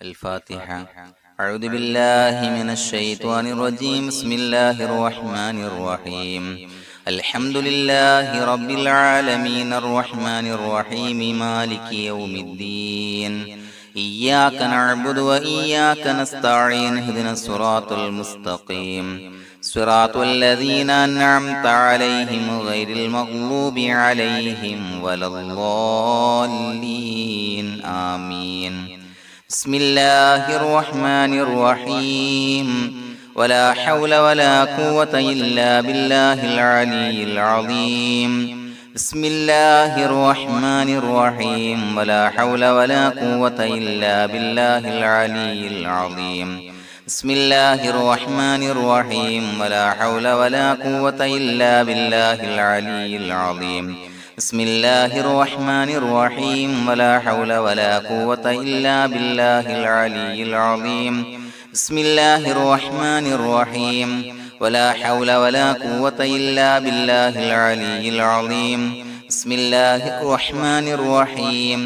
الفاتحة. أعوذ بالله من الشيطان الرجيم. بسم الله الرحمن الرحيم. الحمد لله رب العالمين الرحمن الرحيم مالك يوم الدين. إياك نعبد وإياك نستعين. اهدنا الصراط المستقيم صراط الذين أنعمت عليهم غير المغضوب عليهم ولا الضالين. آمين. بسم الله الرحمن الرحيم. ولا حول ولا قوة إلا بالله العلي العظيم. بسم الله الرحمن الرحيم. ولا حول ولا قوة إلا بالله العلي العظيم. بسم الله الرحمن الرحيم. ولا حول ولا قوة إلا بالله العلي العظيم. بسم الله الرحمن الرحيم. ولا حول ولا قوة إلا بالله العلي العظيم. بسم الله الرحمن الرحيم. ولا حول ولا قوة إلا بالله العلي العظيم. بسم الله الرحمن الرحيم.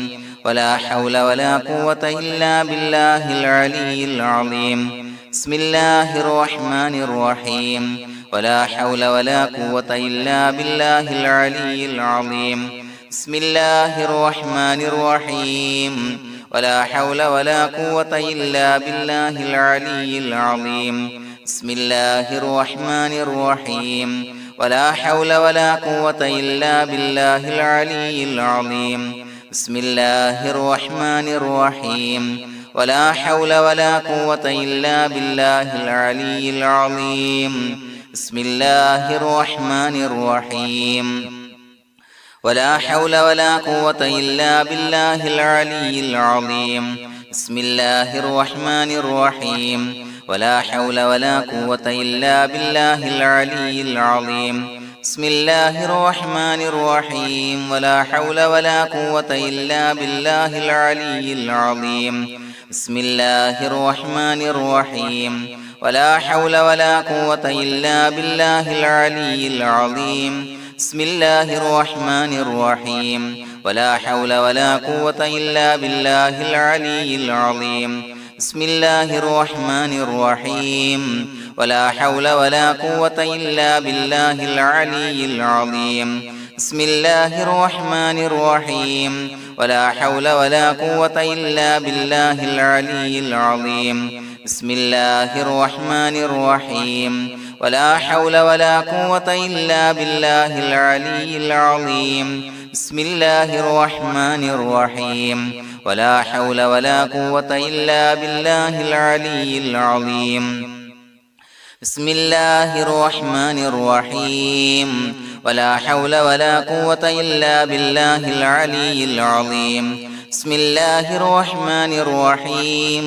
ولا حول ولا قوة إلا بالله العلي العظيم. بسم الله الرحمن الرحيم. ولا حول ولا قوة إلا بالله العلي العظيم. بسم الله الرحمن الرحيم. ولا حول ولا قوة إلا بالله العلي العظيم. بسم الله الرحمن الرحيم. ولا حول ولا قوة إلا بالله العلي العظيم. بسم الله الرحمن الرحيم. ولا حول ولا قوة إلا بالله العلي العظيم. بسم الله الرحمن الرحيم. ولا حول ولا قوة إلا بالله العلي العظيم. بسم الله الرحمن الرحيم. ولا حول ولا قوة إلا بالله العلي العظيم. بسم الله الرحمن الرحيم. ولا حول ولا قوة إلا بالله العلي العظيم. بسم الله الرحمن الرحيم. ولا حول ولا قوة إلا بالله العلي العظيم. بسم الله الرحمن الرحيم. ولا حول ولا قوة إلا بالله العلي العظيم. بسم الله الرحمن الرحيم. ولا حول ولا قوة إلا بالله العلي العظيم. بسم الله الرحمن الرحيم. ولا حول ولا قوة إلا بالله العلي العظيم. بسم الله الرحمن الرحيم. ولا حول ولا قوة إلا بالله العلي العظيم. بسم الله الرحمن الرحيم. ولا حول ولا قوة إلا بالله العلي العظيم. بسم الله الرحمن الرحيم. ولا حول ولا قوة إلا بالله العلي العظيم. بسم الله الرحمن الرحيم.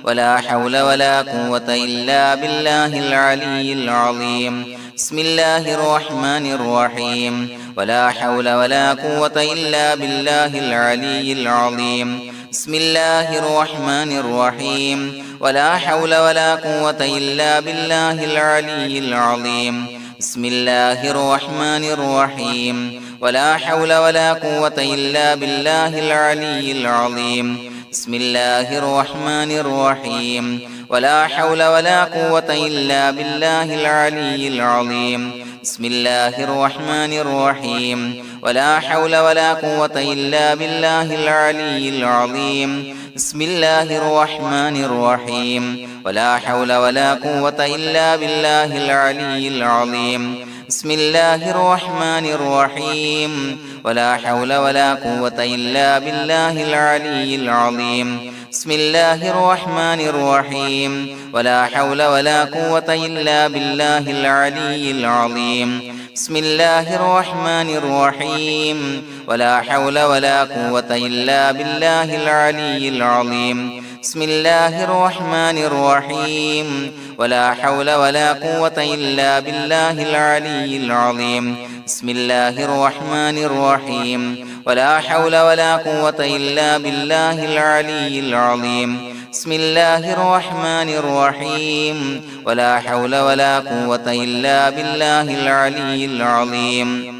ولا حول ولا قوة إلا بالله العلي العظيم. بسم الله الرحمن الرحيم. ولا حول ولا قوة إلا بالله العلي العظيم. بسم الله الرحمن الرحيم. ولا حول ولا قوة إلا بالله العلي العظيم. بسم الله الرحمن الرحيم. ولا حول ولا قوة إلا بالله العلي العظيم. بسم الله الرحمن الرحيم. ولا حول ولا قوة إلا بالله العلي العظيم. بسم الله الرحمن الرحيم. ولا حول ولا قوة إلا بالله العلي العظيم. بسم الله الرحمن الرحيم. ولا حول ولا قوة إلا بالله العلي العظيم. بسم الله الرحمن الرحيم. ولا حول ولا قوة إلا بالله العلي العظيم. بسم الله الرحمن الرحيم. ولا حول ولا قوة إلا بالله العلي العظيم. بسم الله الرحمن الرحيم. ولا حول ولا قوة إلا بالله العلي العظيم. بسم الله الرحمن الرحيم. ولا حول ولا قوة إلا بالله العلي العظيم. بسم الله الرحمن الرحيم. ولا حول ولا قوة إلا بالله العلي العظيم. بسم الله الرحمن الرحيم. ولا حول ولا قوة إلا بالله العلي العظيم.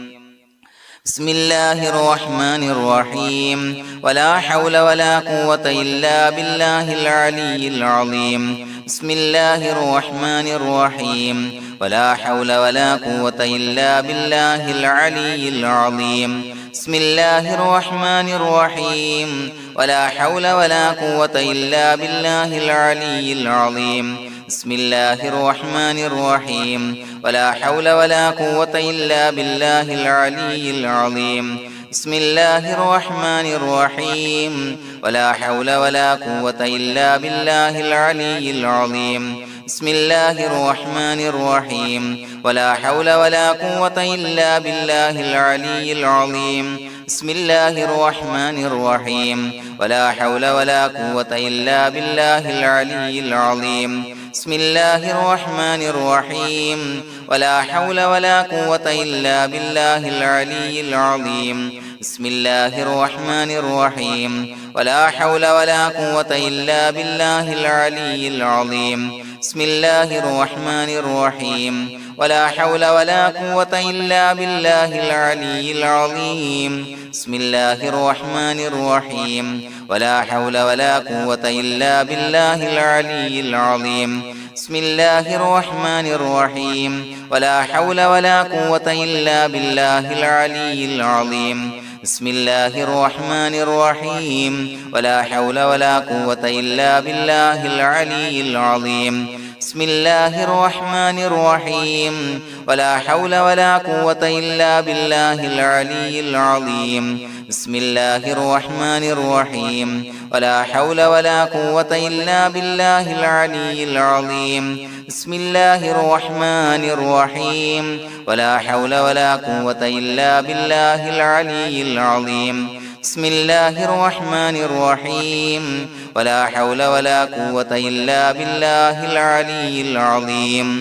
بسم الله الرحمن الرحيم ولا حول ولا قوة إلا بالله العلي العظيم بسم الله الرحمن الرحيم ولا حول ولا قوة إلا بالله العلي العظيم بسم الله الرحمن الرحيم ولا حول ولا قوة إلا بالله العلي العظيم بسم الله الرحمن الرحيم ولا حول ولا قوة إلا بالله العلي العظيم بسم الله الرحمن الرحيم ولا حول ولا قوة إلا بالله العلي العظيم بسم الله الرحمن الرحيم ولا حول ولا قوة إلا بالله العلي العظيم بسم الله الرحمن الرحيم ولا حول ولا قوة إلا بالله العلي العظيم بسم الله الرحمن الرحيم ولا حول ولا قوة إلا بالله العلي العظيم بسم الله الرحمن الرحيم ولا حول ولا قوة إلا بالله العلي العظيم بسم الله الرحمن الرحيم ولا حول ولا قوة إلا بالله العلي العظيم بسم الله الرحمن الرحيم ولا حول ولا قوة إلا بالله العلي العظيم بسم الله الرحمن الرحيم ولا حول ولا قوة إلا بالله العلي العظيم بسم الله الرحمن الرحيم ولا حول ولا قوة إلا بالله العلي العظيم بسم الله الرحمن الرحيم ولا حول ولا قوة إلا بالله العلي العظيم بسم الله الرحمن الرحيم ولا حول ولا قوة إلا بالله العلي العظيم بسم الله الرحمن الرحيم ولا حول ولا قوة إلا بالله العلي العظيم بسم الله الرحمن الرحيم ولا حول ولا قوة إلا بالله العلي العظيم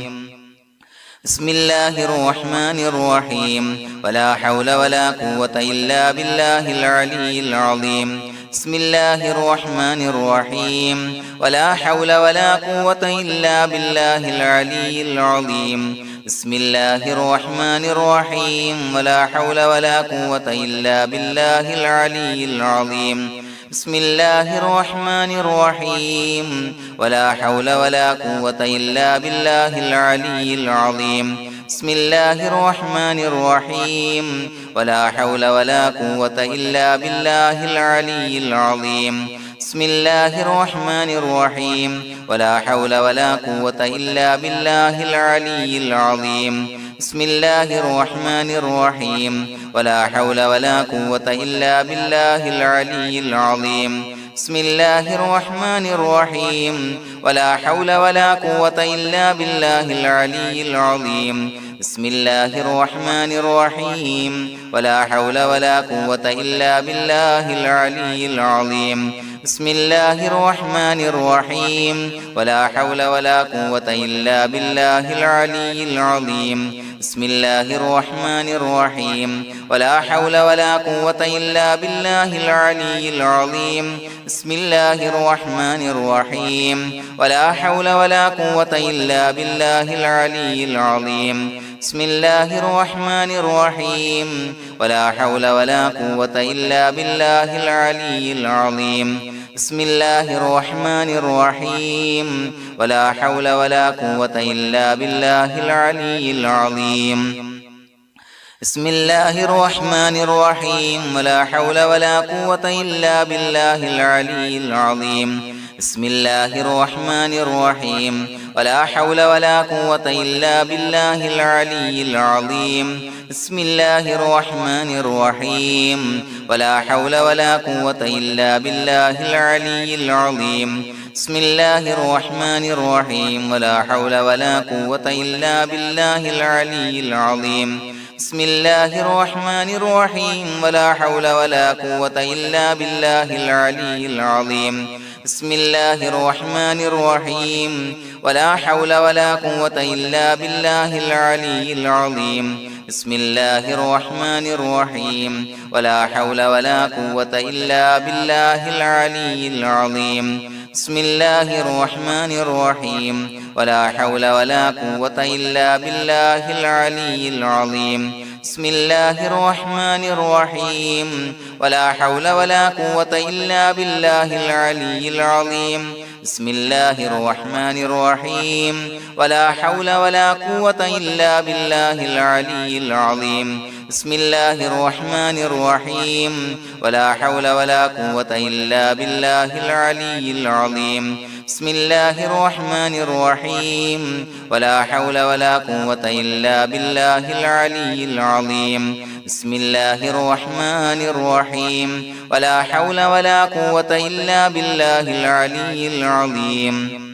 بسم الله الرحمن الرحيم ولا حول ولا قوة إلا بالله العلي العظيم بسم الله الرحمن الرحيم ولا حول ولا قوة إلا بالله العلي العظيم بسم الله الرحمن الرحيم ولا حول ولا قوة إلا بالله العلي العظيم بسم الله الرحمن الرحيم ولا حول ولا قوة إلا بالله العلي العظيم بسم الله الرحمن الرحيم ولا حول ولا قوة إلا بالله العلي العظيم بسم الله الرحمن الرحيم ولا حول ولا قوة إلا بالله العلي العظيم بسم الله الرحمن الرحيم ولا حول ولا قوة إلا بالله العلي العظيم بسم الله الرحمن الرحيم ولا حول ولا قوة إلا بالله العلي العظيم بسم الله الرحمن الرحيم ولا حول ولا قوة إلا بالله العلي العظيم بسم الله الرحمن الرحيم ولا حول ولا قوة إلا بالله العلي العظيم بسم الله الرحمن الرحيم ولا حول ولا قوة إلا بالله العلي العظيم بسم الله الرحمن الرحيم ولا حول ولا قوة إلا بالله العلي العظيم بسم الله الرحمن الرحيم ولا حول ولا قوة إلا بالله العلي العظيم بسم الله الرحمن الرحيم ولا حول ولا قوة إلا بالله العلي العظيم بسم الله الرحمن الرحيم ولا حول ولا قوة إلا بالله العلي العظيم بسم الله الرحمن الرحيم ولا حول ولا قوة إلا بالله العلي العظيم بسم الله الرحمن الرحيم ولا حول ولا قوة إلا بالله العلي العظيم بسم الله الرحمن الرحيم ولا حول ولا قوة إلا بالله العلي العظيم بسم الله الرحمن الرحيم ولا حول ولا قوة إلا بالله العلي العظيم بسم الله الرحمن الرحيم ولا حول ولا قوة إلا بالله العلي العظيم بسم الله الرحمن الرحيم ولا حول ولا قوة إلا بالله العلي العظيم بسم الله الرحمن الرحيم ولا حول ولا قوة إلا بالله العلي العظيم بسم الله الرحمن الرحيم ولا حول ولا قوة إلا بالله العلي العظيم بسم الله الرحمن الرحيم ولا حول ولا قوة إلا بالله العلي العظيم بسم الله الرحمن الرحيم ولا حول ولا قوة إلا بالله العلي العظيم بسم الله الرحمن الرحيم ولا حول ولا قوة إلا بالله العلي العظيم بسم الله الرحمن الرحيم ولا حول ولا قوة إلا بالله العلي العظيم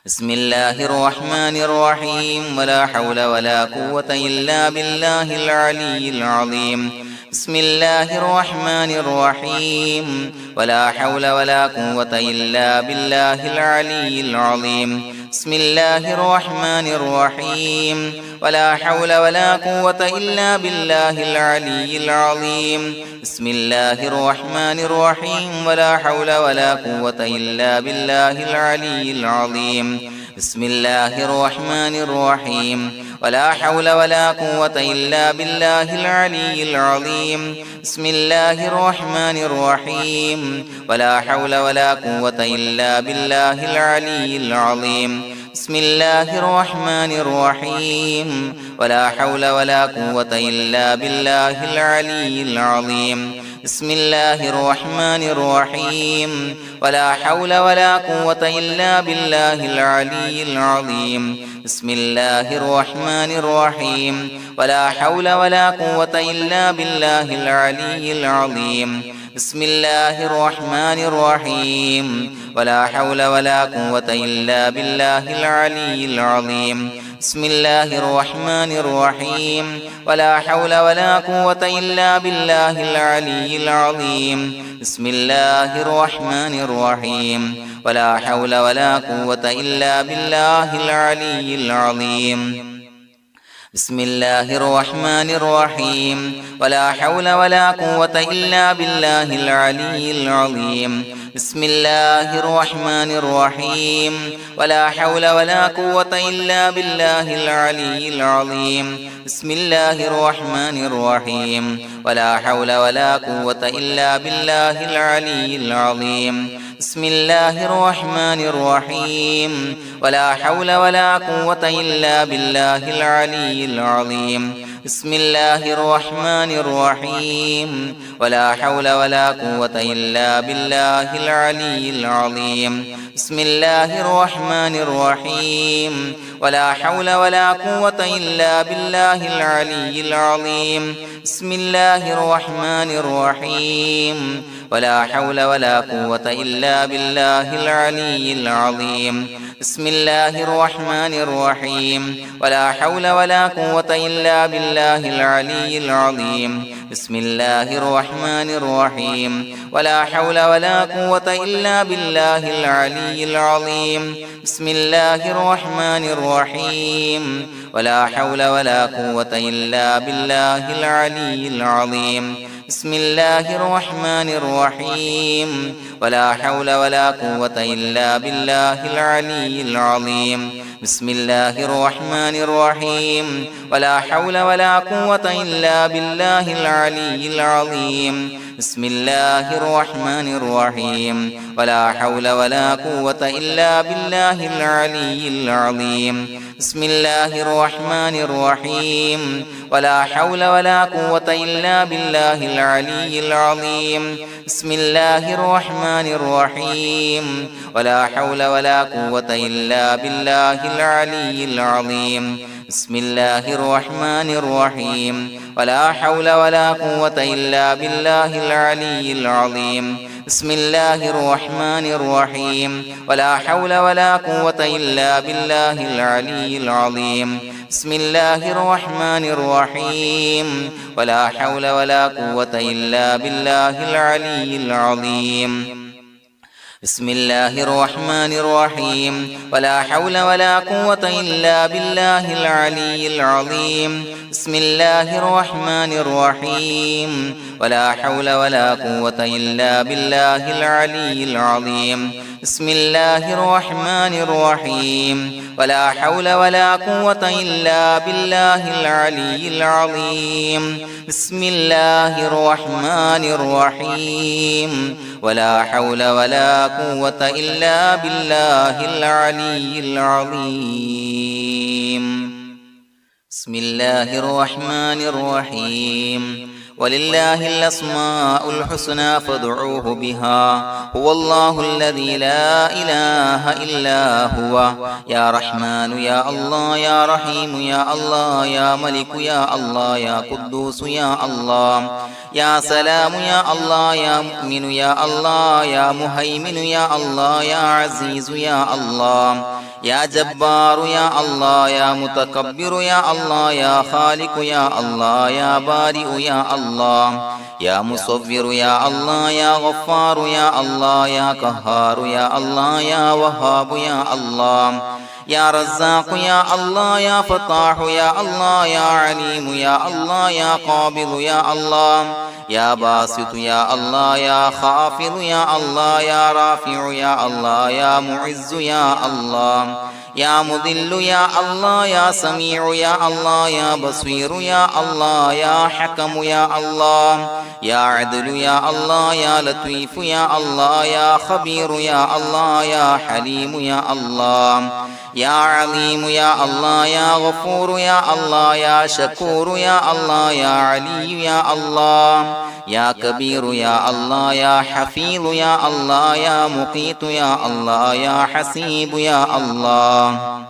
بسم الله الرحمن الرحيم ولا حول ولا قوة إلا بالله العلي العظيم بسم الله الرحمن الرحيم ولا حول ولا قوة إلا بالله العلي العظيم بسم الله الرحمن الرحيم ولا حول ولا قوة إلا بالله العلي العظيم بسم الله الرحمن الرحيم ولا حول ولا قوة إلا بالله العلي العظيم بسم الله الرحمن الرحيم ولا حول ولا قوة إلا بالله العلي العظيم بسم الله الرحمن الرحيم ولا حول ولا قوة إلا بالله العلي العظيم بسم الله الرحمن الرحيم ولا حول ولا قوة إلا بالله العلي العظيم بسم الله الرحمن الرحيم ولا حول ولا قوة إلا بالله العلي العظيم بسم الله الرحمن الرحيم ولا حول ولا قوة إلا بالله العلي العظيم بسم الله الرحمن الرحيم ولا حول ولا قوة إلا بالله العلي العظيم بسم الله الرحمن الرحيم ولا حول ولا قوة إلا بالله العلي العظيم بسم الله الرحمن الرحيم ولا حول ولا قوة إلا بالله العلي العظيم بسم الله الرحمن الرحيم ولا حول ولا قوة إلا بالله العلي العظيم بسم الله الرحمن الرحيم ولا حول ولا قوة إلا بالله العلي العظيم بسم الله الرحمن الرحيم ولا حول ولا قوة إلا بالله العلي العظيم بسم الله الرحمن الرحيم ولا حول ولا قوة إلا بالله العلي العظيم بسم الله الرحمن الرحيم ولا حول ولا قوة إلا بالله العلي العظيم بسم الله الرحمن الرحيم ولا حول ولا قوة إلا بالله العلي العظيم بسم الله الرحمن الرحيم ولا حول ولا قوة إلا بالله العلي العظيم بسم الله الرحمن الرحيم ولا حول ولا قوة إلا بالله العلي العظيم بسم الله الرحمن الرحيم ولا حول ولا قوة إلا بالله العلي العظيم بسم الله الرحمن الرحيم ولا حول ولا قوة إلا بالله العلي العظيم بسم الله الرحمن الرحيم ولا حول ولا قوة إلا بالله العلي العظيم بسم الله الرحمن الرحيم ولا حول ولا قوة إلا بالله العلي العظيم بسم الله الرحمن الرحيم ولا حول ولا قوة إلا بالله العلي العظيم بسم الله الرحمن الرحيم ولا حول ولا قوة إلا بالله العلي العظيم بسم الله الرحمن الرحيم ولا حول ولا قوة إلا بالله العلي العظيم بسم الله الرحمن الرحيم ولا حول ولا قوة إلا بالله العلي العظيم بسم الله الرحمن الرحيم ولا حول ولا قوة إلا بالله العلي العظيم بسم الله الرحمن الرحيم ولا حول ولا قوة إلا بالله العلي العظيم بسم الله الرحمن الرحيم ولا حول ولا قوة إلا بالله العلي العظيم بسم الله الرحمن الرحيم ولا حول ولا قوة إلا بالله العلي العظيم بسم الله الرحمن الرحيم ولا حول ولا قوة إلا بالله العلي العظيم بسم الله الرحمن الرحيم ولا حول ولا قوة إلا بالله العلي العظيم بسم الله الرحمن الرحيم ولله الأسماء الحسنى فادعوه بها هو الله الذي لا إله إلا هو يا رحمن يا الله يا رحيم يا الله يا ملك يا الله يا قدوس يا الله يا سلام يا الله يا مؤمن يا الله يا مهيمن يا الله يا عزيز يا الله يا جبار يا الله يا متكبر يا الله يا خالق يا الله يا بارئ يا الله يا مصور يا الله يا غفار يا الله يا قهار يا الله يا وهاب يا الله يا رزاق يا الله يا فتاح يا الله يا عليم يا الله يا قابض يا الله يا باسط يا الله يا خافض يا الله يا رافع يا الله يا معز يا الله يا مذل يا الله يا سميع يا الله يا بصير يا الله يا حكم يا الله يا عدل يا الله يا لطيف يا الله يا خبير يا الله يا حليم يا الله يا عليم يا الله يا غفور يا الله يا شكور يا الله يا علي يا الله يا كبير يا الله يا حفيظ يا الله يا مقيت يا الله يا حسيب يا الله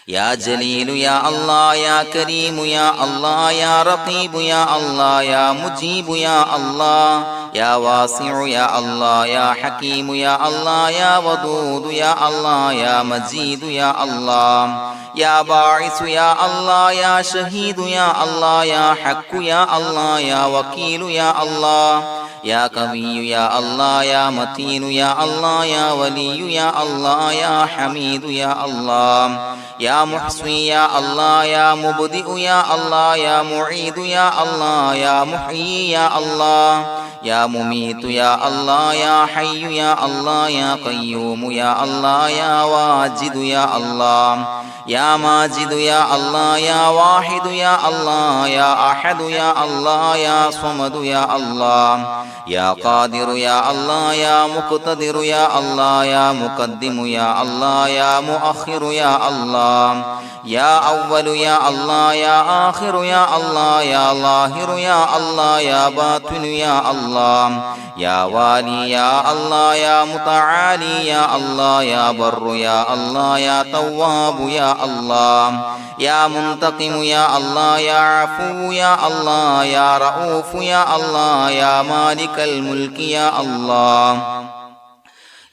يا جليل يا الله يا كريم يا الله يا رقيب يا الله يا مجيب يا الله يا واسع يا الله يا حكيم يا الله يا ودود يا الله يا مجيد يا الله يا باعث يا الله يا شهيد يا الله يا حق يا الله يا وكيل يا الله يا قوي يا الله يا متين يا الله يا ولي يا الله يا حميد يا الله يا محصي يا الله يا مبدئ يا الله يا معيد يا الله يا محيي يا الله يا مميت يا الله يا حي يا الله يا قيوم يا الله يا واجد يا الله يا ماجد يا الله يا واحد يا الله يا أحد يا الله يا صمد يا الله يا قادر يا الله يا مقتدر يا الله يا مقدم يا الله يا مؤخر يا الله يا أول يا الله يا آخر يا الله يا ظاهر يا الله يا باطن يا الله يا والي يا الله يا متعالي يا الله يا بر يا الله يا تواب يا الله يا منتقم يا الله يا عفو يا الله يا رؤوف يا الله يا مالك الملك يا الله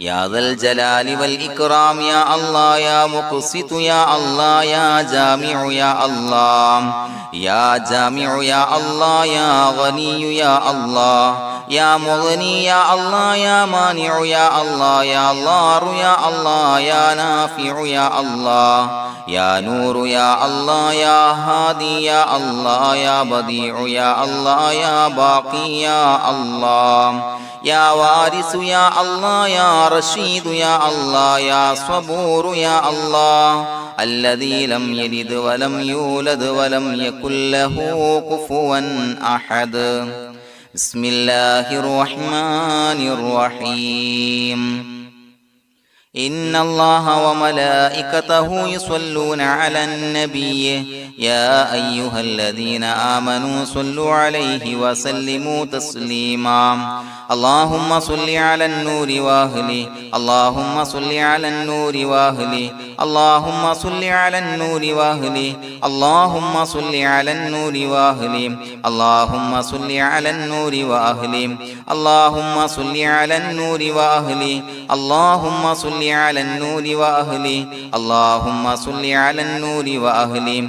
يا ذا الجلال والإكرام يا الله يا مقسط يا الله يا جامع يا الله يا جامع يا الله يا غني يا الله يا مغني يا الله يا مانع يا الله يا ضار يا الله يا نافع يا الله يا نور يا الله يا هادي يا الله يا بديع يا الله يا باقي يا الله يا وارث يا الله يا رشيد يا الله يا صبور يا الله الذي لم يلد ولم يولد ولم يكن له كفوا أحد بسم الله الرحمن الرحيم إن الله وملائكته يصلون على النبي يا أيها الذين آمنوا صلوا عليه وسلموا تسليما اللهم صل على النور وأهله اللهم صل على النور وأهله اللهم صل على النور وأهله اللهم صل على النور وأهله اللهم صل على النور وأهله اللهم صل على النور وأهله اللهم صل على النور وأهله اللهم صل على النور وأهله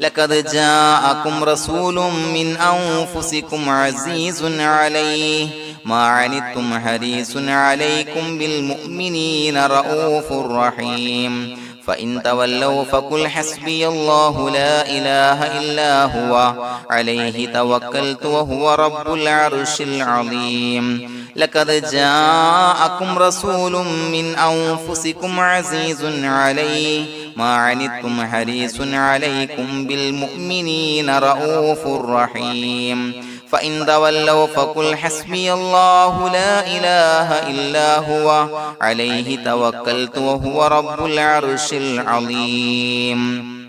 لقد جاءكم رسول من أنفسكم عزيز عليه ما عنتم حريص عليكم بالمؤمنين رؤوف رحيم فإن تولوا فقل حسبي الله لا إله إلا هو عليه توكلت وهو رب العرش العظيم لقد جاءكم رسول من أنفسكم عزيز عليه ما عنتم حريص عليكم بالمؤمنين رؤوف رحيم فإن تولوا فقل حسبي الله لا إله إلا هو عليه توكلت وهو رب العرش العظيم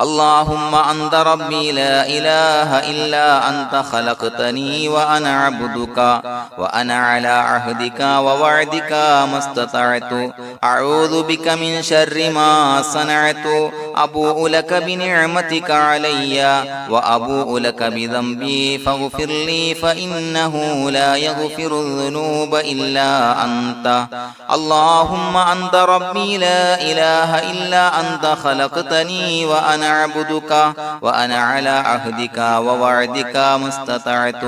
اللهم أنت ربي لا إله إلا أنت خلقتني وأنا عبدك وأنا على عهدك ووعدك ما استطعت أعوذ بك من شر ما صنعت أبوء لك بنعمتك علي وأبوء لك بذنبي فاغفر لي فإنه لا يغفر الذنوب إلا أنت اللهم أنت ربي لا إله إلا أنت خلقتني وأنا عبدك وأنا على عهدك ووعدك ما استطعت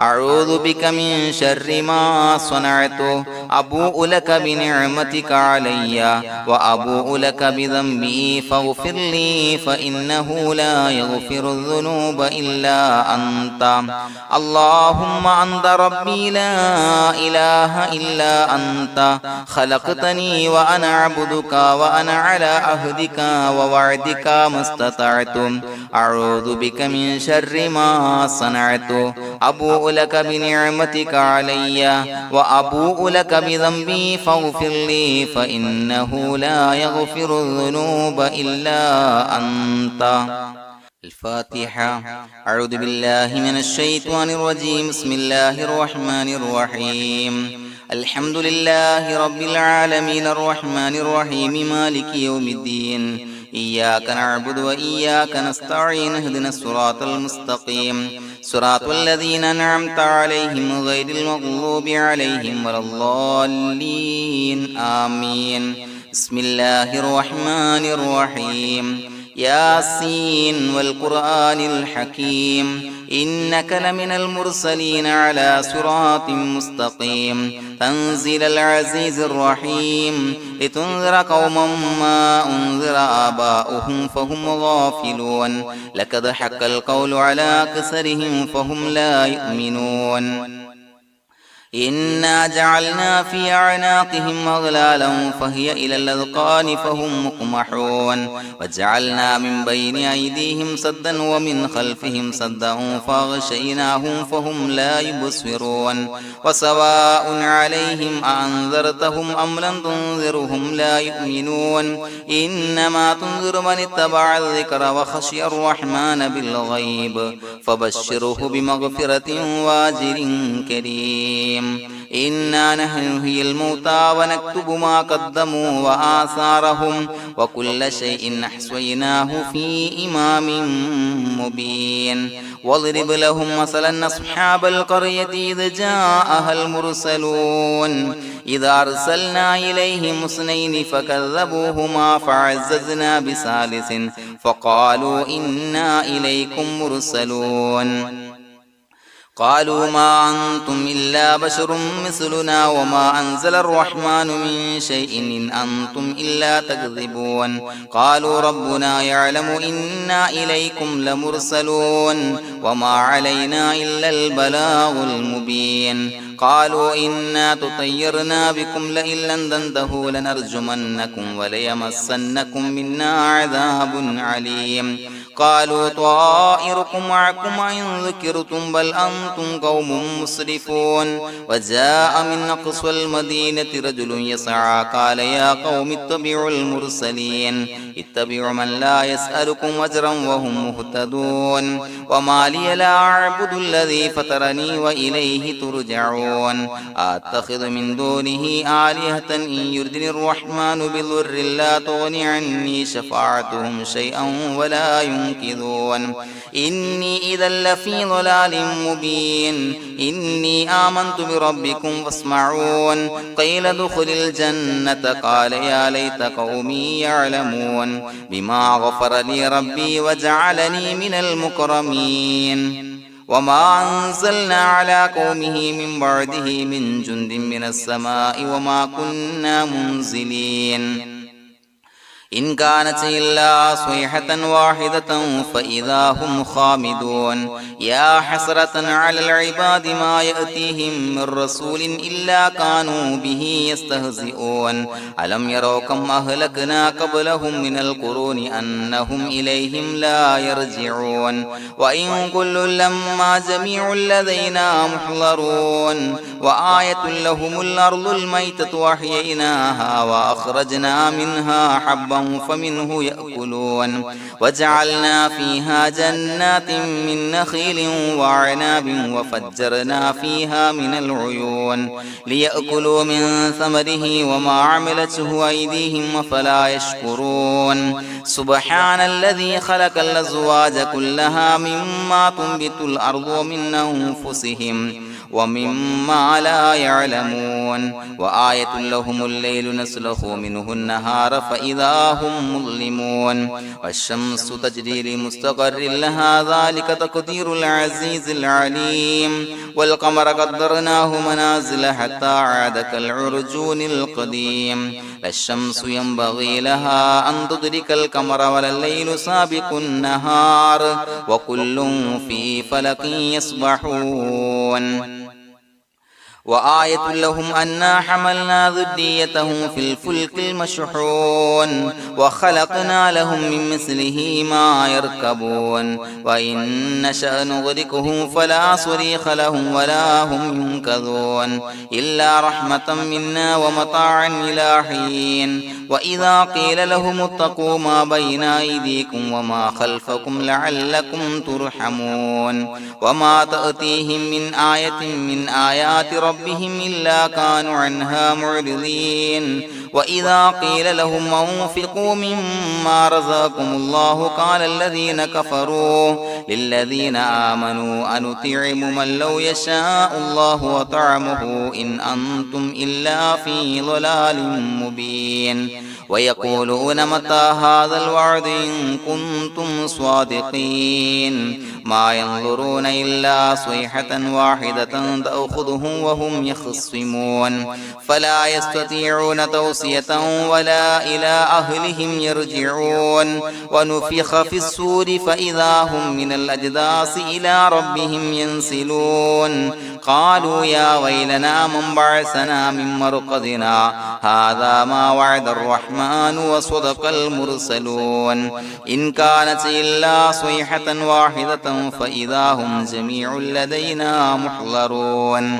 أعوذ بك من شر ما صنعت أبوء لك بنعمتك علي وأبوء لك بذنبي فاغفر لي فإنه لا يغفر الذنوب إلا أنت اللهم أنت ربي لا إله إلا أنت خلقتني وأنا عبدك وأنا على عهدك ووعدك ما استطعت أعوذ بك من شر ما صنعت أبوء لك بنعمتك علي وأبوء لك بذنبي فاغفر لي فإنه لا يغفر الذنوب إلا أنت الفاتحة أعوذ بالله من الشيطان الرجيم بسم الله الرحمن الرحيم الحمد لله رب العالمين الرحمن الرحيم مالك يوم الدين إياك نعبد وإياك نستعين اهدنا الصراط المستقيم صراط الذين أنعمت عليهم غير المغضوب عليهم ولا الضالين آمين بسم الله الرحمن الرحيم ياسين والقرآن الحكيم إنك لمن المرسلين على صراط مستقيم تنزيل العزيز الرحيم لتنذر قوما ما أنذر آباؤهم فهم غافلون لقد حق القول على أكثرهم فهم لا يؤمنون إنا جعلنا في أعناقهم أغلالا فهي إلى الأذقان فهم مقمحون وجعلنا من بين أيديهم سدا ومن خلفهم سدا فأغشيناهم فهم لا يبصرون وسواء عليهم أأنذرتهم أم لم تنذرهم لا يؤمنون إنما تنذر من اتبع الذكر وخشي الرحمن بالغيب فبشره بمغفرة وأجر كريم إنا نحن نحيي الموتى ونكتب ما قدموا وآثارهم وكل شيء أحصيناه في إمام مبين واضرب لهم مثلا أصحاب القرية إذ جاءها المرسلون إذا أرسلنا إليهم اثنين فكذبوهما فعززنا بثالث فقالوا إنا إليكم مرسلون قالوا ما أنتم إلا بشر مثلنا وما أنزل الرحمن من شيء إن أنتم إلا تكذبون قالوا ربنا يعلم إنا إليكم لمرسلون وما علينا إلا البلاغ المبين قالوا إنا تطيرنا بكم لئن لم تنتهوا لنرجمنكم وليمسنكم منا عذاب عليم قالوا طائركم معكم إن ذكرتم بل أنتم قوم مسرفون وجاء من أقصى المدينة رجل يسعى قال يا قوم اتبعوا المرسلين اتبعوا من لا يسألكم أجرا وهم مهتدون وما لي لا أعبد الذي فطرني وإليه ترجعون يسمعون أتخذ من دونه آلهة إن يردني الرحمن بضر لا تغن عني شفاعتهم شيئا ولا ينقذون إني إذا لفي ضلال مبين إني آمنت بربكم فاسمعون قيل ادخل الجنة قال يا ليت قومي يعلمون بما غفر لي ربي وجعلني من المكرمين وما أنزلنا على قومه من بعده من جند من السماء وما كنا منزلين إن كانت إلا صيحة واحدة فإذا هم خامدون يا حسرة على العباد ما يأتيهم من رسول إلا كانوا به يستهزئون ألم يروا كم أهلكنا قبلهم من القرون أنهم إليهم لا يرجعون وإن كل لما جميع لدينا محضرون وآية لهم الأرض الميتة وأحييناها وأخرجنا منها حبا فمنه يأكلون وجعلنا فيها جنات من نخيل وعناب وفجرنا فيها من العيون ليأكلوا من ثمره وما عملته أيديهم فلا يشكرون سبحان الذي خلق الأزواج كلها مما تنبت الأرض ومن أنفسهم ومما لا يعلمون وآية لهم الليل نسلخ منه النهار فإذا هم مظلمون والشمس تجري لمستقر لها ذلك تقدير العزيز العليم والقمر قدرناه منازل حتى عاد كالعرجون القديم لا الشمس ينبغي لها أن تدرك القمر ولا الليل سابق النهار وكل في فلك يسبحون وآية لهم أنا حملنا ذريتهم في الفلك المشحون وخلقنا لهم من مثله ما يركبون وإن نشأ نغرقهم فلا صريخ لهم ولا هم ينقذون إلا رحمة منا ومتاعا إلى حين وإذا قيل لهم اتقوا ما بين أيديكم وما خلفكم لعلكم ترحمون وما تأتيهم من آية من آيات ربهم إلا كانوا عنها معرضين وإذا قيل لهم أنفقوا مما رزقكم الله قال الذين كفروا للذين آمنوا أنطعم من لو يشاء الله وطعمه إن أنتم إلا في ضلال مبين ويقولون متى هذا الوعد إن كنتم صادقين ما ينظرون إلا صيحة واحدة تأخذهم وهم يخصمون فلا يستطيعون توصية ولا إلى أهلهم يرجعون ونفخ في الصور فإذا هم من الأجداث إلى ربهم ينسلون قالوا يا ويلنا من بعثنا من مرقدنا هذا ما وعد الرحمن وصدق المرسلون إن كانت إلا صيحة واحدة فإذا هم جميع لدينا محضرون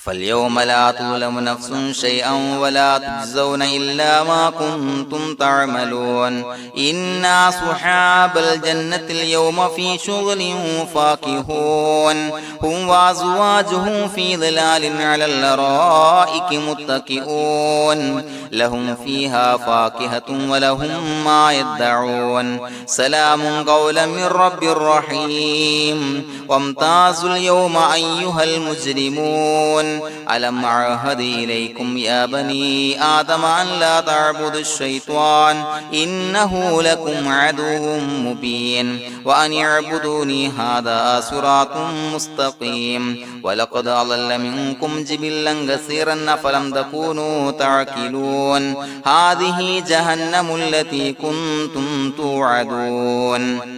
فاليوم لا تظلم نفس شيئا ولا تجزون إلا ما كنتم تعملون إنا أصحاب الجنة اليوم في شغل فاكهون هم وأزواجهم في ظلال على الأرائك متكئون لهم فيها فاكهة ولهم ما يدعون سلام قولا من رب رحيم وامتازوا اليوم أيها المجرمون ألم أعهد إليكم يا بني آدم أن لا تعبدوا الشيطان إنه لكم عدو مبين وأن اعبدوني هذا صراط مستقيم ولقد أضل منكم جبلا كثيرا فلم تكونوا تعقلون هذه جهنم التي كنتم توعدون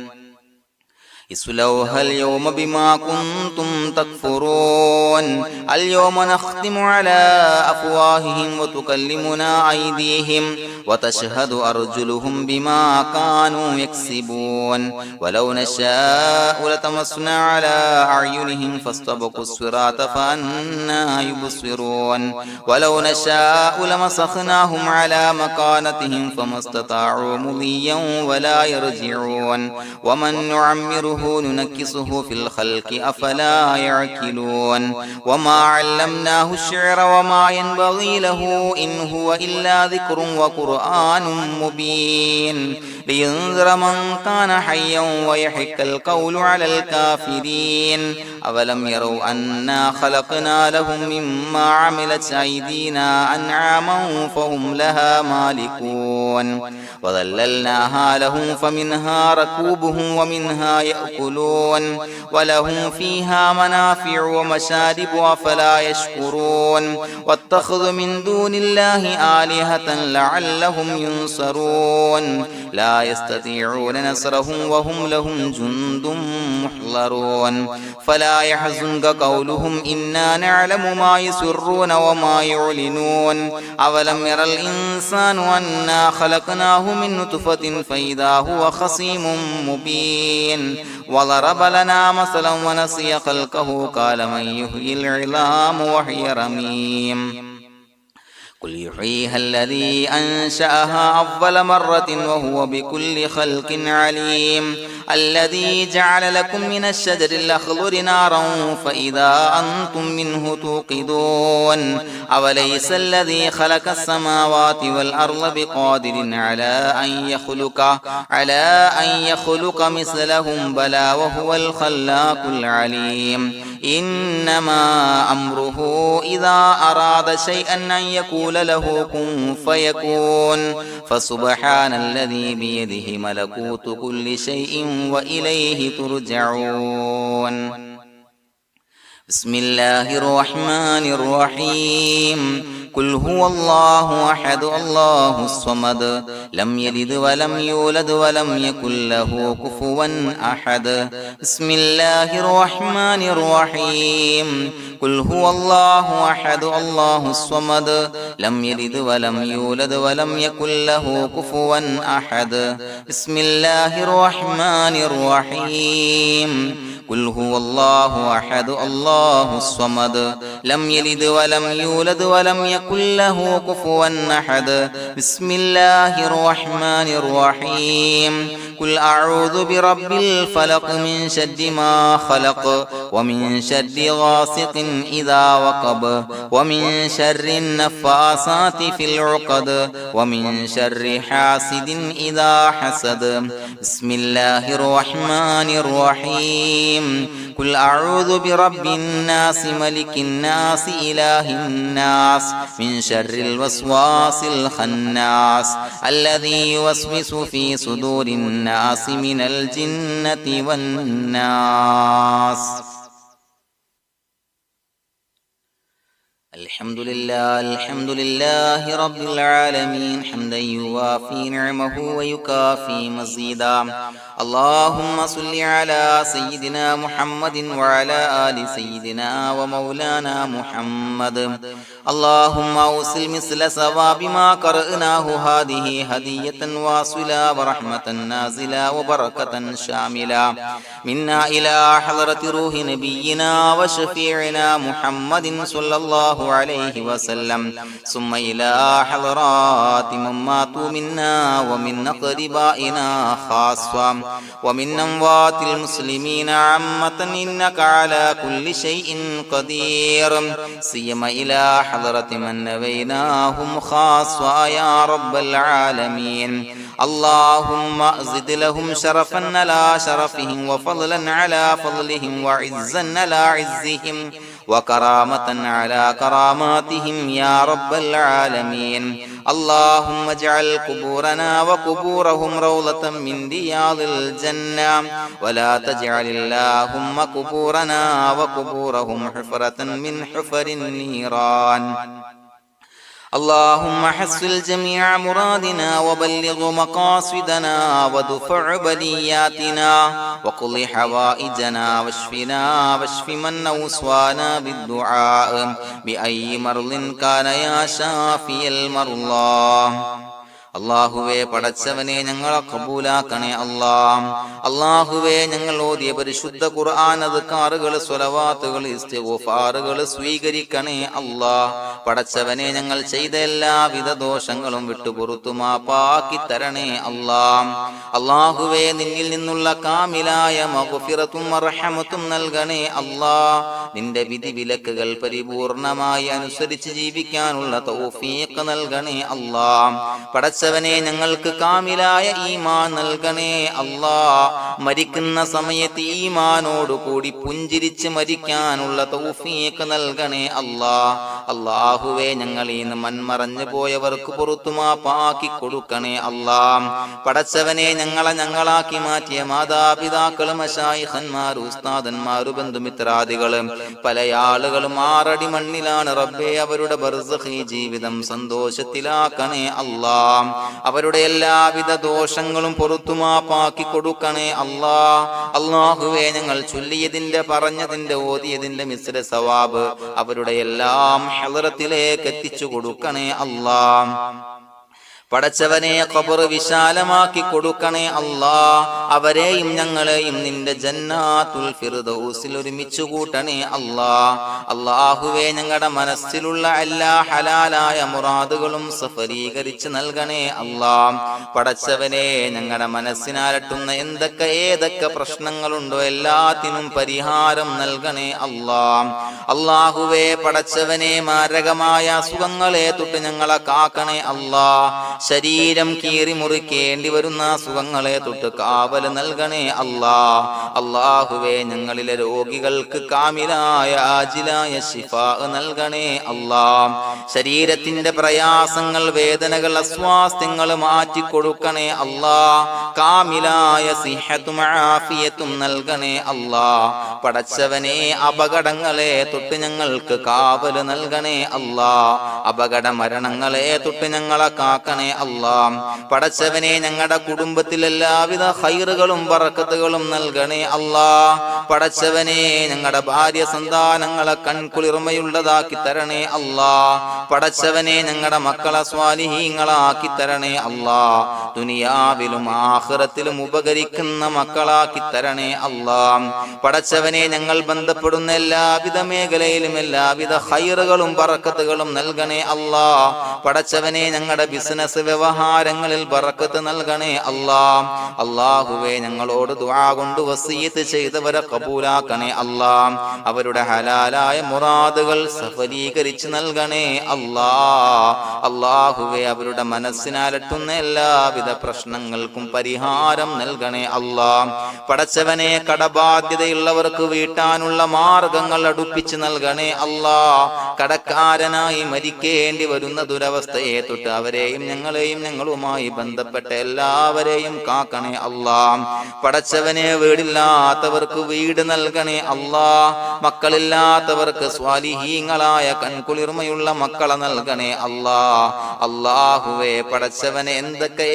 اصلوها اليوم بما كنتم تكفرون اليوم نختم على أفواههم وتكلمنا أيديهم وتشهد أرجلهم بما كانوا يكسبون ولو نشاء لطمسنا على أعينهم فاستبقوا الصراط فأنى يبصرون ولو نشاء لمسخناهم على مكانتهم فما استطاعوا مضيا ولا يرجعون ومن نعمره ننكسه في الخلق أفلا يعقلون وما علمناه الشعر وما ينبغي له إن هو إلا ذكر وقرآن مبين لينذر من كان حيا ويحق القول على الكافرين أولم يروا أنا خلقنا لهم مما عملت أيدينا أنعاما فهم لها مالكون وظللناها لهم فمنها ركوبهم ومنها يأكلون ولهم فيها منافع ومشارب أفلا يشكرون واتخذوا من دون الله آلهة لعلهم ينصرون لا يستطيعون نصرهم وهم لهم جند محضرون فلا يحزنك قولهم إنا نعلم ما يسرون وما يعلنون أولم ير الإنسان أنا خلقناه من نطفة فإذا هو خصيم مبين وضرب لنا مثلا ونسي خلقه قال من يحيي العظام وهي رميم قل يحييها الذي أنشأها أول مرة وهو بكل خلق عليم الذي جعل لكم من الشجر الأخضر نارا فإذا أنتم منه توقدون أوليس الذي خلق السماوات والأرض بقادر على أن يخلق مثلهم بلى وهو الخلاق العليم إنما أمره إذا أراد شيئا أن يقول له كن فيكون فسبحان الذي بيده ملكوت كل شيء وإليه ترجعون بسم الله الرحمن الرحيم قل هو الله أحد الله الصمد لم يلد ولم يولد ولم يكن له كفوا أحد بسم الله الرحمن الرحيم قل هو الله أحد الله الصمد لم يلد ولم يولد ولم يكن له كفوا أحد بسم الله الرحمن الرحيم قل هو الله أحد الله الصمد لم يلد ولم يولد ولم يكن له كفوا أحد بسم الله الرحمن الرحيم قل أعوذ برب الفلق من شر ما خلق ومن شر غاسق إذا وقب ومن شر النفاثات في العقد ومن شر حاسد إذا حسد بسم الله الرحمن الرحيم قل أعوذ برب الناس ملك الناس إله الناس من شر الوسواس الخناس الذي يوسوس في صدور الناس من الجنة والناس الحمد لله رب العالمين حمدا يوافي نعمه ويكافي مزيدا اللهم صل على سيدنا محمد وعلى آل سيدنا ومولانا محمد اللهم أوصل مثل ثواب ما قرأناه هذه هدية واصلة ورحمة نازلة وبركة شاملة منا إلى حضرة روح نبينا وشفيعنا محمد صلى الله عليه وسلم ثم إلى حضرات من ماتوا منا ومن أقربائنا خاصة ومن أموات المسلمين عامة إنك على كل شيء قدير سيما إلى حضرة من نبيناهم خاصة يا رب العالمين اللهم زد لهم شرفا على شرفهم وفضلا على فضلهم وعزا على عزهم وكرامة على كراماتهم يا رب العالمين اللهم اجعل قبورنا وقبورهم روضة من رياض الجنة ولا تجعل اللهم قبورنا وقبورهم حفرة من حفر النيران اللهم حصل جميع مرادنا وبلغ مقاصدنا وادفع بلياتنا وقض حوائجنا واشف من أوصانا بالدعاء بأي مرض كان يا شافي المرضى. അള്ളാഹുവേ, പടച്ചവനെ ഞങ്ങളെ കബൂലാക്കണേ അല്ലാ. അള്ളാഹുവേ, ഞങ്ങൾ ഓതിയ പരിശുദ്ധ ഖുർആൻ, അദ്കാറുകൾ, സ്വലവാത്തുകൾ, ഇസ്തിഗ്ഫാറുകൾ സ്വീകരിക്കണേ അല്ലാ. പടച്ചവനെ, ഞങ്ങൾ ചെയ്ത എല്ലാവിധ ദോഷങ്ങളും വിട്ടുപുറത്തു മാപ്പാക്കി തരണേ അല്ലാ. അള്ളാഹുവേ, നിന്നിൽ നിന്നുള്ള കാമിലായ മഗ്ഫിറത്തും റഹ്മത്തും നൽകണേ അല്ലാ. നിന്റെ വിധി വിലക്കുകൾ പരിപൂർണമായി അനുസരിച്ച് ജീവിക്കാനുള്ള തൗഫീഖ് നൽകണേ അല്ലാ. പടച്ചവനെ, ഞങ്ങൾക്ക് കാമിലായ ഈമാൻ നൽകണേ അല്ലാ. മരിക്കുന്ന സമയത്ത് ഈമാനോട് കൂടി പുഞ്ചിരിച്ച് മരിക്കാനുള്ള തൗഫീഖ് നൽകണേ അല്ലാ. അല്ലാഹുവേ, ഞങ്ങളീന്ന് മൺമറഞ്ഞു പോയവർക്ക് പുറത്തു മാപ്പാക്കി കൊടുക്കണേ അല്ലാ. പടച്ചവനെ, ഞങ്ങളാക്കി മാറ്റിയ മാതാപിതാക്കളും മശായിഖന്മാരും ഉസ്താദന്മാരും ബന്ധുമിത്രാദികളും പല ആളുകളും 6 അടി മണ്ണിലാണ് റബ്ബേ. അവരുടെ ബർസഖി ജീവിതം സന്തോഷത്തിലാക്കണേ അല്ലാ. അവരുടെ എല്ലാവിധ ദോഷങ്ങളും പുറത്തുമാപ്പാക്കി കൊടുക്കണേ അല്ലാ. അല്ലാഹുവേ, ഞങ്ങൾ ചൊല്ലിയതിന്റെ, പറഞ്ഞതിന്റെ, ഓതിയതിന്റെ മിശ്ര സവാബ് അവരുടെ എല്ലാം ഹളറത്തിലേക്ക് എത്തിച്ചു കൊടുക്കണേ അല്ലാ. പടച്ചവനെ, ഖബർ വിശാലമാക്കി കൊടുക്കണേ അല്ലാ. അവരെയും ഞങ്ങളെയും നിന്റെ ജന്നാത്തുൽ ഫിർദൗസിൽ ഒരുമിച്ച് കൂട്ടണേ അല്ലാ. അല്ലാഹുവേ, ഞങ്ങളുടെ മനസ്സിലുള്ള എല്ലാ ഹലാലായ മുറാദുകളും സഫലീകരിച്ച് നൽകണേ അല്ലാ. പടച്ചവനെ, ഞങ്ങളുടെ മനസ്സിനാലട്ടുന്ന ഏതൊക്കെ പ്രശ്നങ്ങളുണ്ടോ എല്ലാത്തിനും പരിഹാരം നൽകണേ അല്ലാ. അല്ലാഹുവേ, പടച്ചവനെ, മാരകമായ അസുഖങ്ങളെ തൊട്ട് ഞങ്ങളെ കാക്കണേ അല്ലാ. ശരീരം കീറി മുറിക്കേണ്ടി വരുന്ന അസുഖങ്ങളെ തൊട്ട് കാവല് നൽകണേ അല്ലാ. അല്ലാഹുവേ, ഞങ്ങളിലെ രോഗികൾക്ക് കാമിലായ ആജിലായ ശിഫാ നൽകണേ അല്ലാ. ശരീരത്തിന്റെ പ്രയാസങ്ങൾ, വേദനകൾ, അസ്വാസ്ഥ്യങ്ങൾ മാറ്റി കൊടുക്കണേ അല്ലാ. കാമിലായ സിഹത്തും ആഫിയത്തും നൽകണേ അല്ലാ. പടച്ചവനെ, അപകടങ്ങളെ തൊട്ട് ഞങ്ങൾക്ക് കാവല് നൽകണേ അല്ലാ. അപകട മരണങ്ങളെ തൊട്ട് ഞങ്ങളെ കാക്കണേ അല്ലാ. പടച്ചവനെ, ഞങ്ങളുടെ കുടുംബത്തിൽ എല്ലാവിധ ഖൈറുകളും ബറക്കത്തുകളും നൽകണേ അല്ലാ. പടച്ചവനെ, ഞങ്ങളുടെ ഭാര്യ സന്താനങ്ങളെ കൺകുളിർമയുള്ളതാക്കി തരണേ അല്ലാ. പടച്ചവനെ, ഞങ്ങളുടെ മക്കളെ സ്വാലിഹീങ്ങളാക്കി തരണേ അല്ലാ. ദുനിയാവിലും ആഖിറത്തിലും ഉപകരിക്കുന്ന മക്കളാക്കി തരണേ അല്ലാ. പടച്ചവനെ, ഞങ്ങൾ ബന്ധപ്പെടുന്ന എല്ലാവിധ മേഖലയിലും എല്ലാവിധ ഖൈറുകളും ബറക്കത്തുകളും നൽകണേ അല്ലാ. പടച്ചവനെ, ഞങ്ങളുടെ ബിസിനസ് വ്യവഹാരങ്ങളിൽ ബറക്കത്ത് നൽകണേ അല്ലാ. അല്ലാഹുവേ, ഞങ്ങളോട് ദുആ കൊണ്ട് വസിയത്ത് ചെയ്തവരെ കബൂലാക്കണേ അല്ലാ. അവരുടെ ഹലാലായ മുറാദുകൾ സഫലീകരിച്ച് നൽകണേ അല്ലാ. അല്ലാഹുവേ, അവരുടെ മനസ്സിനാലട്ടുന്ന എല്ലാവിധ പ്രശ്നങ്ങൾക്കും പരിഹാരം നൽകണേ അല്ലാ. പടച്ചവനെ, കടബാധ്യതയുള്ളവർക്ക് വീട്ടാനുള്ള മാർഗങ്ങൾ അടുപ്പിച്ച് നൽകണേ അല്ലാ. കടക്കാരനായി മരിക്കേണ്ടി വരുന്ന ദുരവസ്ഥയെ തൊട്ട് അവരെയും ഞങ്ങളെയും ഞങ്ങളുമായി ബന്ധപ്പെട്ട എല്ലാവരെയും കാക്കണേ അല്ലാ. പടച്ചവനെ, വീടില്ലാത്തവർക്ക് വീട് നൽകണേ അല്ലാ. മക്കളില്ലാത്തവർക്ക് സ്വാലിഹീങ്ങളായ കൺകുളിർമയുള്ള മക്കളെ നൽകണേ അല്ലാ. അല്ലാഹുവേ, പടച്ചവനെ,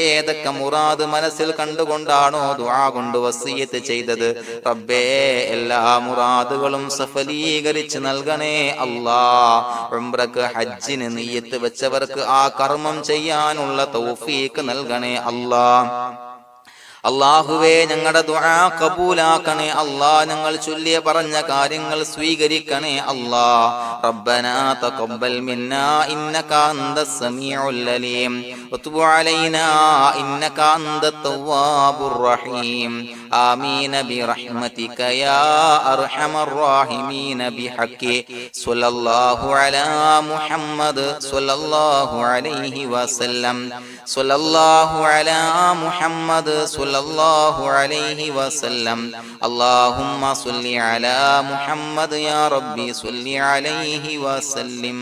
ഏതൊക്കെ മുറാദ് മനസ്സിൽ കണ്ടുകൊണ്ടാണോ ദുആ കൊണ്ട് വസിയത്ത് ചെയ്തത് റബ്ബേ, എല്ലാ മുറാദുകളും സഫലീകരിച്ച് നൽകണേ അല്ലാ. ഉംറക്ക്, ഹജ്ജിന് നിയ്യത്ത് വെച്ചവർക്ക് ആ കർമ്മം ചെയ്യാനുള്ള തൗഫീഖ് നൽകണേ അല്ലാ. അല്ലാഹുവേ, ഞങ്ങളുടെ ദുആ കബൂലാക്കണേ അല്ലാ. ഞങ്ങൾ ചൊല്ലിയ പറഞ്ഞ കാര്യങ്ങൾ സ്വീകരിക്കണേ അല്ലാ. റബ്ബനാ തഖബ്ബൽ മിന്നാ ഇന്നക അന്തസ് സമീഉൽ അലീം വതുബ് അലൈനാ ഇന്നക അന്തത് തവ്വാബുർ റഹീം. ആമീൻ ബിറഹ്മതിക യാ അർഹമർ റഹീമീൻ ബിഹഖി സ്വല്ലല്ലാഹു അലാ മുഹമ്മദ് സ്വല്ലല്ലാഹു അലൈഹി വസല്ലം. സ്വല്ലല്ലാഹു അലാ മുഹമ്മദ് സ്വല്ലല്ലാഹു അലൈഹി വസല്ലം. അല്ലാഹുമ്മ സ്വല്ലി അലാ മുഹമ്മദ് യാ റബ്ബി സ്വല്ലി അലൈഹി വസല്ലം.